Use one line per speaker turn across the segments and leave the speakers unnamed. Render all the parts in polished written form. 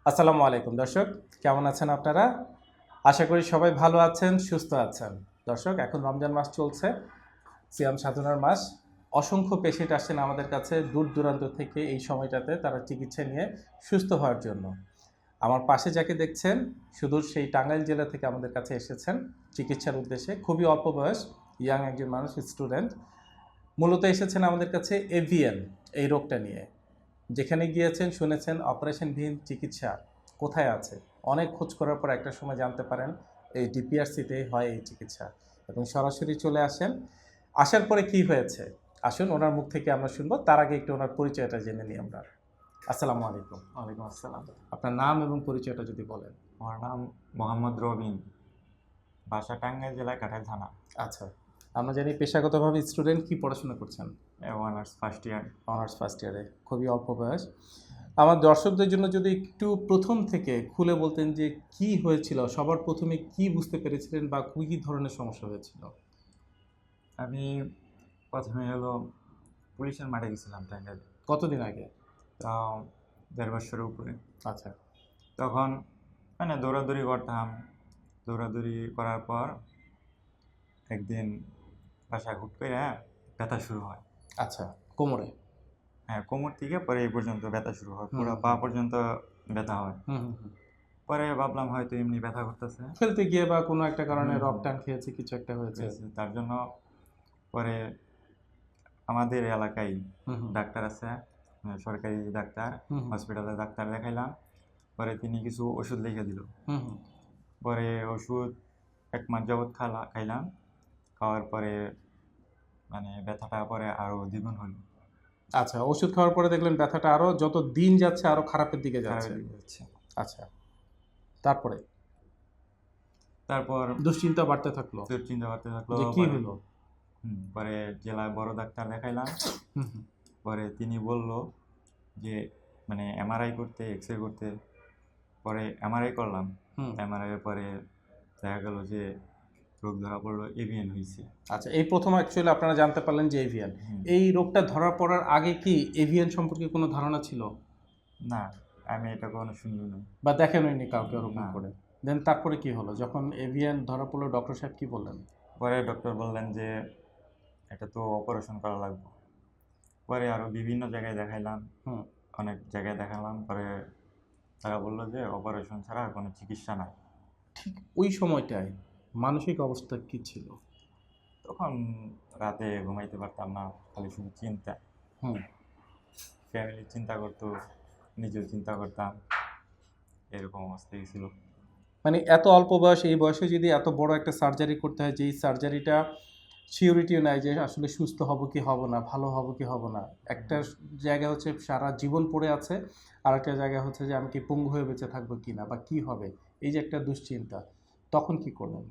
আসসালামু আলাইকুম দর্শক, কেমন আছেন আপনারা? আশা করি সবাই ভালো আছেন, সুস্থ আছেন। দর্শক, এখন রমজান মাস চলছে, সিয়াম সাধনার মাস। অসংখ্য পেশেন্ট আসছেন আমাদের কাছে দূর দূরান্ত থেকে এই সময়টাতে তারা চিকিৎসা নিয়ে সুস্থ হওয়ার জন্য। আমার পাশে যাকে দেখছেন সুদূর সেই টাঙ্গাইল জেলা থেকে আমাদের কাছে এসেছেন চিকিৎসার উদ্দেশ্যে। খুবই অল্প বয়স, ইয়াং একজন মানুষ, স্টুডেন্ট। মূলত এসেছেন আমাদের কাছে এভিএন এই রোগটা নিয়ে। যেখানে গিয়েছেন শুনেছেন অপারেশনবিহীন চিকিৎসা কোথায় আছে। অনেক খোঁজ করার পর একটা সময় জানতে পারেন এই ডিপিআরসিতে হয় এই চিকিৎসা, এবং সরাসরি চলে আসেন। আসার পরে কি হয়েছে আসুন ওনার মুখ থেকে আমরা শুনবো। তার আগে একটু ওনার পরিচয়টা জেনে নিই আমরা। আসসালামু আলাইকুম।
ওয়ালাইকুম আসসালাম।
আপনার নাম এবং পরিচয়টা যদি বলেন।
আমার নাম মোহাম্মদ রবিন, বাসা টাঙ্গাইল জেলায় কাঠাইল থানা।
আচ্ছা, আমরা জানি পেশাগতভাবে স্টুডেন্ট, কি পড়াশোনা করছেন?
Honours first year.
Honours first ইয়ারে, খুবই অল্প বয়স। আমার দর্শকদের জন্য যদি একটু প্রথম থেকে খুলে বলতেন যে কি হয়েছিল, সবার প্রথমে কি বুঝতে পেরেছিলেন বা কী ধরনের সমস্যা হয়েছিল?
আমি প্রথমে হলো পুলিশের মাঠে গেছিলাম টাঙ্গাইল,
কতদিন আগে?
তাও 1.5 বছরের উপরে।
আচ্ছা।
তখন মানে দৌড়াদৌড়ি করতাম, দৌড়াদৌড়ি করার পর একদিন বাসায় হুট করে ব্যথা শুরু হয়।
আচ্ছা, কোমরে?
হ্যাঁ, কোমর থেকে পরে এই পর্যন্ত ব্যথা শুরু হয়, পুরো
হুম,
পা পর্যন্ত ব্যথা হয়।
হুম হুম হুম।
পরে ভাবলাম হয়তো এমনি ব্যথা করতেছে।
ফেলতে গিয়ে বা কোনো একটা কারণে
হুম,
রক টান খেয়েছে, কিছু একটা হয়েছে।
তার জন্য পরে আমাদের এলাকায়
হুম হুম
ডাক্তার আছে, সরকারি ডাক্তার,
হুম হুম
হসপিটালে ডাক্তার দেখাইলাম। পরে তিনি কিছু ওষুধ লিখে দিল।
হুম হুম।
পরে ওষুধ 1 মাস যাবৎ খাইলাম। খাওয়ার পরে মানে ব্যথাটা পরে আরও দ্বিগুণ হলো,
আচ্ছা, ওষুধ খাওয়ার পরে দেখলেন ব্যথাটা আরো যত দিন যাচ্ছে আরো খারাপের দিকে যাচ্ছে।
খারাপের দিকে যাচ্ছে।
আচ্ছা, তারপরে
তারপর
দুশ্চিন্তা বাড়তে থাকলো
দুশ্চিন্তা করতে থাকলো।
যে কি
পরে
হলো।
পরে জেলায় বড় ডাক্তার দেখাইলাম।
হুম হুম
পরে তিনি বলল যে মানে এমআরআই করতে, এক্সরে করতে। পরে এমআরআই করলাম।
হুম।
এমআরআই এর পরে দেখা গেল যে রোগ ধরা পড়লো, এভিএন হয়েছে।
আচ্ছা, এই প্রথম অ্যাকচুয়ালি আপনারা জানতে পারলেন যে এভিয়ান।
হুম।
এই রোগটা ধরা পড়ার আগে কি এভিয়ান সম্পর্কে কোনো ধারণা ছিল
না, আমি এটা কখনো শুনিও নি।
বা দেখেননি কাউকে ওরকম
না।
করে? দেন তারপরে কি হলো যখন এভিয়ান ধরা পড়লো, ডক্টর সাহেব কি বললেন?
পরে ডক্টর বললেন যে এটা তো অপারেশন করা লাগবে। পরে আরও বিভিন্ন জায়গায় দেখাইলাম,
হুম।
অনেক জায়গায় দেখালাম। পরে তারা বলল যে অপারেশন ছাড়া কোনো চিকিৎসা নাই।
ঠিক ওই সময়টায় মানসিক অবস্থা কি ছিল?
তখন রাতে ঘুমাইতে পারতাম না, খালি শুধু চিন্তা।
হুম।
ফ্যামিলি চিন্তা করতো, নিজেও চিন্তা করতাম, এরকম অবস্থা ছিল।
মানে এত অল্প বয়স, এই বয়সে যদি এত বড় একটা সার্জারি করতে হয়, যেই সার্জারিটা সিউরিটিও নাই যে আসলে সুস্থ হব কি হব না, ভালো হব কি হব না। একটা জায়গা হচ্ছে সারা জীবন পড়ে আছে, আর একটা জায়গা হচ্ছে যে আমি কি পঙ্গু হয়ে বেঁচে থাকবো কি না বা কি হবে, এই যে একটা দুশ্চিন্তা। তখন কি করলেন?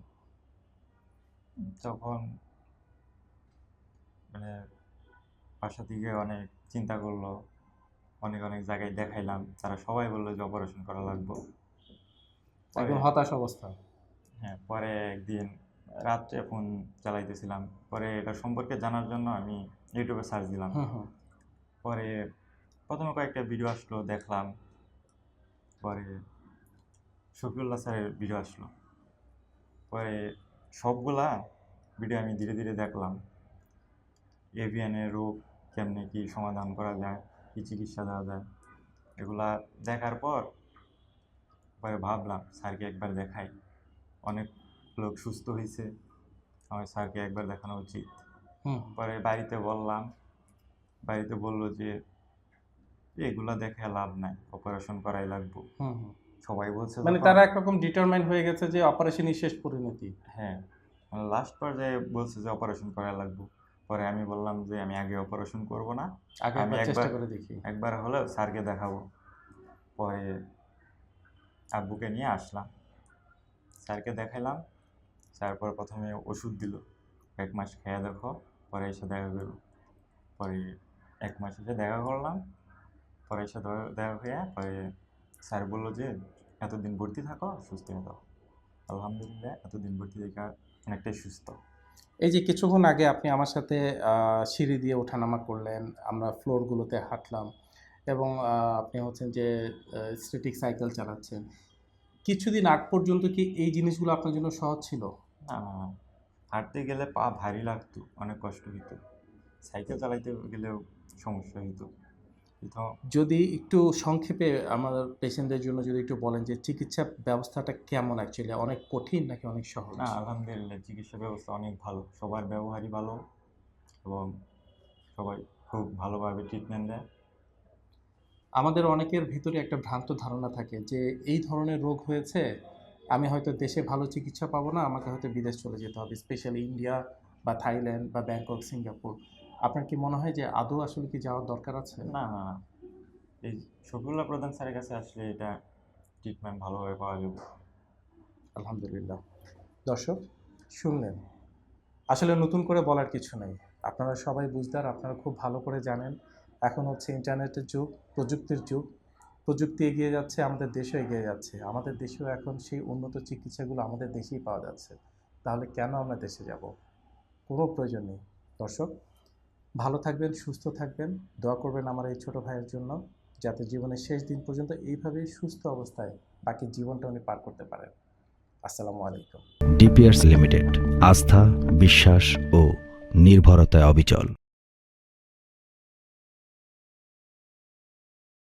তখন মানে বাসা থেকে অনেক চিন্তা করলো, অনেক অনেক জায়গায় দেখাইলাম, তারা সবাই বললো যে অপারেশন করা লাগবে। পরে
একদম হতাশ অবস্থা।
হ্যাঁ, পরে একদিন রাত্রে ফোন চালাইতেছিলাম। পরে এটা সম্পর্কে জানার জন্য আমি ইউটিউবে সার্চ দিলাম।
হুম হুম
পরে প্রথমে কয়েকটা ভিডিও আসলো, দেখলাম। পরে শফিউল্লাহ স্যারের ভিডিও আসলো। পরে সবগুলা ভিডিও আমি ধীরে ধীরে দেখলাম। এভিএনের রোগ কেমনে কি সমাধান করা যায়, কি চিকিৎসা দেওয়া যায়, এগুলা দেখার পর পরে ভাবলাম স্যারকে একবার দেখাই। অনেক লোক সুস্থ হয়েছে, আমার স্যারকে একবার দেখানো উচিত।
হুম
পরে বাড়িতে বললাম, বাড়িতে বললো যে এগুলা দেখে লাভ নাই, অপারেশন করাই লাগবো।
হুম হুম।
সবাই বলছে
মানে
যখন।
তারা একরকম ডিটারমাইন হয়ে গেছে যে অপারেশনই শেষ পরিণতি।
হ্যাঁ, লাস্ট পর্যায়ে বলছে যে অপারেশন করা লাগবো। পরে আমি বললাম যে আমি আগে অপারেশন করব না,
আগে
আমি
একবার চেষ্টা
একবার
করে দেখি।
একবার হলেও স্যারকে দেখাবো। পরে আব্বুকে নিয়ে আসলাম, স্যারকে দেখাইলাম। স্যার পরে প্রথমে ওষুধ দিল, 1 মাস খেয়ে দেখো, পরে এসে দেখা করো। পরে 1 মাস এসে দেখা করলাম। পরে এসে দেখা হয়ে পরে স্যার বললো যে এতদিন ভর্তি থাকো, সুস্থ হয়ে যাও। আলহামদুলিল্লাহ, এতদিন ভর্তি থেকে অনেকটাই সুস্থ।
এই যে কিছুক্ষণ আগে আপনি আমার সাথে সিঁড়ি দিয়ে ওঠানামা করলেন, আমরা ফ্লোরগুলোতে হাঁটলাম, এবং আপনি হচ্ছেন যে স্ট্যাটিক সাইকেল চালাচ্ছেন। কিছুদিন আগ পর্যন্ত কি এই জিনিসগুলো আপনার জন্য সহজ ছিল?
না, না, না। হাঁটতে গেলে পা ভারী লাগতো, অনেক কষ্ট হইতো। সাইকেল চালাইতে গেলেও সমস্যা হইতো। প্রথম
যদি একটু সংক্ষেপে আমার পেশেন্টদের জন্য যদি একটু বলেন যে চিকিৎসা ব্যবস্থাটা কেমন অ্যাকচুয়ালি? অনেক কঠিন নাকি অনেক সহজ?
না, আলহামদুলিল্লাহ চিকিৎসা ব্যবস্থা অনেক ভালো। সবার ব্যবহারই ভালো এবং সবাই খুব ভালোভাবে ট্রিটমেন্ট দেয়।
আমাদের অনেকের ভিতরে একটা ভ্রান্ত ধারণা থাকে যে এই ধরনের রোগ হয়েছে, আমি হয়তো দেশে ভালো চিকিৎসা পাবো না, আমাকে হয়তো বিদেশ চলে যেতে হবে, স্পেশালি ইন্ডিয়া বা থাইল্যান্ড বা ব্যাংকক, সিঙ্গাপুর। আপনার কি মনে হয় যে আদৌ আসলে কি যাওয়ার দরকার আছে?
না, না, না। এই শফিউল্লাহ প্রধান স্যারের কাছে আসলে এটা ট্রিটমেন্ট ভালোভাবে পাওয়া যাবে।
আলহামদুলিল্লাহ। দর্শক শুনলেন, আসলে নতুন করে বলার কিছু নেই। আপনারা সবাই বুঝদার, আপনারা খুব ভালো করে জানেন এখন হচ্ছে ইন্টারনেটের যুগ, প্রযুক্তির যুগ। প্রযুক্তি এগিয়ে যাচ্ছে, আমাদের দেশও এগিয়ে যাচ্ছে। আমাদের দেশেও এখন সেই উন্নত চিকিৎসাগুলো আমাদের দেশেই পাওয়া যাচ্ছে। তাহলে কেন আমরা দেশে যাব? কোনো প্রয়োজন নেই। দর্শক ভালো থাকবেন, সুস্থ থাকবেন, দোয়া করবেন আমার এই ছোট ভাইয়ের জন্য, যাতে জীবনের শেষ দিন পর্যন্ত এইভাবেই সুস্থ অবস্থায় বাকি জীবনটা উনি পার করতে পারেন। আসসালামু আলাইকুম।
ডিপিআরস লিমিটেড, আস্থা, বিশ্বাস ও নির্ভরতায় অবিচল।